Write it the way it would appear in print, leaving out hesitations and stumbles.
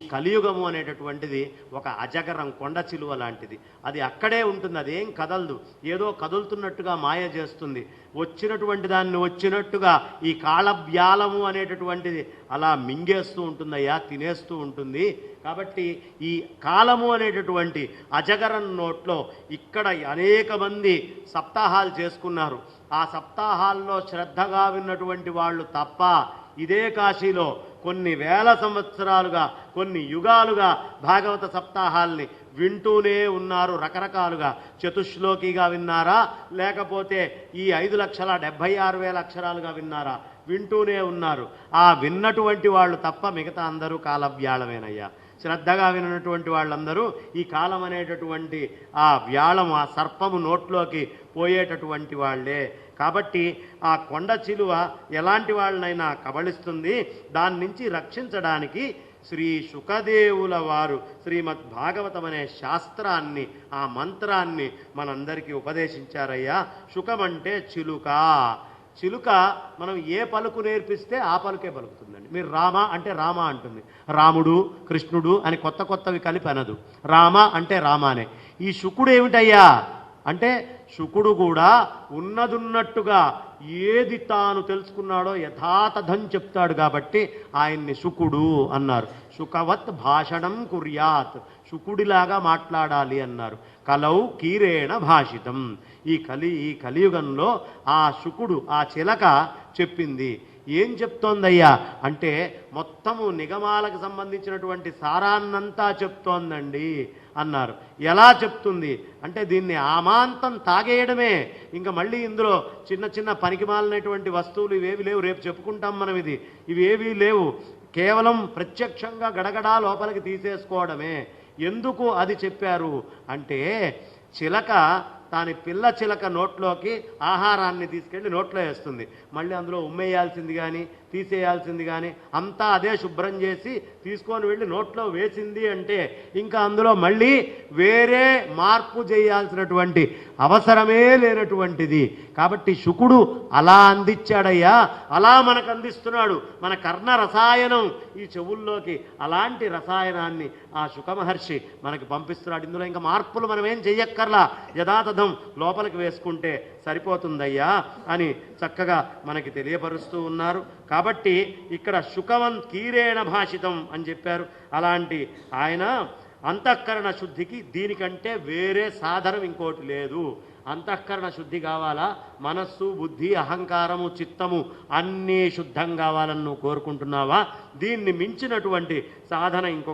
కలియుగము అనేటటువంటిది ఒక అజగరం కొండ చిలువ లాంటిది. అది అక్కడే ఉంటుంది, అదేం కదలదు. ఏదో కదులుతున్నట్టుగా మాయ చేస్తుంది. వచ్చినటువంటి దాన్ని వచ్చినట్టుగా ఈ కాళవ్యాలము అనేటటువంటిది అలా మింగేస్తూ ఉంటుందయ్యా, తినేస్తూ ఉంటుంది. కాబట్టి ఈ కాలము అనేటటువంటి అజగరం నోట్లో ఇక్కడ అనేక మంది సప్తాహాలు చేసుకున్నారు. ఆ సప్తాహాల్లో శ్రద్ధగా విన్నటువంటి వాళ్ళు తప్ప ఇదే కాశీలో కొన్ని వేల సంవత్సరాలుగా, కొన్ని యుగాలుగా భాగవత సప్తాహాల్ని వింటూనే ఉన్నారు. రకరకాలుగా చతుశ్లోకిగా విన్నారా, లేకపోతే ఈ 5,76,000 అక్షరాలుగా విన్నారా, వింటూనే ఉన్నారు. ఆ విన్నటువంటి వాళ్ళు తప్ప మిగతా అందరూ కాలవ్యాళమేనయ్యా. శ్రద్ధగా వినటువంటి వాళ్ళందరూ ఈ కాలం అనేటటువంటి ఆ వ్యాళం, ఆ సర్పము నోట్లోకి పోయేటటువంటి వాళ్ళే. కాబట్టి ఆ కొండ చిలువ ఎలాంటి వాళ్ళనైనా కబళిస్తుంది. దాని నుంచి రక్షించడానికి శ్రీ శుకదేవుల వారు శ్రీమద్ భాగవతం అనే శాస్త్రాన్ని, ఆ మంత్రాన్ని మనందరికీ ఉపదేశించారయ్యా. శుకమంటే చిలుక. చిలుక మనం ఏ పలుకు నేర్పిస్తే ఆ పలుకే పలుకుతుందండి. మీరు రామ అంటే రామ అంటుంది, రాముడు కృష్ణుడు అని కొత్త కొత్తవి కలిపి అనదు. రామ అంటే రామానే. ఈ శుకుడు ఏమిటయ్యా అంటే, శుకుడు కూడా ఉన్నదున్నట్టుగా ఏది తాను తెలుసుకున్నాడో యథాతథం చెప్తాడు కాబట్టి ఆయన్ని శుకుడు అన్నారు. శుకవత్ భాషణం కుర్యాత్, శుకుడిలాగా మాట్లాడాలి అన్నారు. కలౌ కీరేణ భాషితం. ఈ కలియుగంలో ఆ శుకుడు, ఆ చిలక చెప్పింది. ఏం చెప్తోందయ్యా అంటే, మొత్తము నిగమాలకు సంబంధించినటువంటి సారాన్నంతా చెప్తోందండి అన్నారు. ఎలా చెప్తుంది అంటే, దీన్ని ఆమాంతం తాగేయడమే. ఇంకా మళ్ళీ ఇందులో చిన్న చిన్న పనికిమాలినటువంటి వస్తువులు ఇవేవి లేవు. రేపు చెప్పుకుంటాం మనం. ఇవేవీ లేవు. కేవలం ప్రత్యక్షంగా గడగడా లోపలికి తీసేసుకోవడమే. ఎందుకు అది చెప్పారు అంటే, చిలక దాని పిల్ల చిలక నోట్లోకి ఆహారాన్ని తీసుకెళ్ళి నోట్లో వేస్తుంది. మళ్ళీ అందులో ఉమ్మేయాల్సింది కానీ తీసేయాల్సింది కానీ అంతా అదే శుభ్రం చేసి తీసుకొని వెళ్ళి నోట్లో వేసింది అంటే ఇంకా అందులో మళ్ళీ వేరే మార్పు చేయాల్సినటువంటి అవసరమే లేనటువంటిది. కాబట్టి శుకుడు అలా అందించాడయ్యా, అలా మనకు అందిస్తున్నాడు. మన కర్ణ రసాయనం ఈ చెవుల్లోకి అలాంటి రసాయనాన్ని ఆ శుక మహర్షి మనకి పంపిస్తున్నాడు. ఇందులో ఇంకా మార్పులు మనం ఏం చెయ్యక్కర్లా, యథాతథం లోపలికి వేసుకుంటే సరిపోతుందయ్యా అని చక్కగా మనకి తెలియపరుస్తూ ఉన్నారు. కాబట్టి ఇక్కడ శుకవన్ కీరేణ భాషితం అని చెప్పారు. అలాంటి ఆయన అంతఃకరణ శుద్ధికి దీనికంటే వేరే సాధనం ఇంకోటి లేదు. అంతఃకరణ శుద్ధి కావాలా, మనస్సు బుద్ధి అహంకారము చిత్తము అన్నీ శుద్ధం కావాలని నువ్వు కోరుకుంటున్నావా? దీన్ని మించినటువంటి సాధన ఇంకొక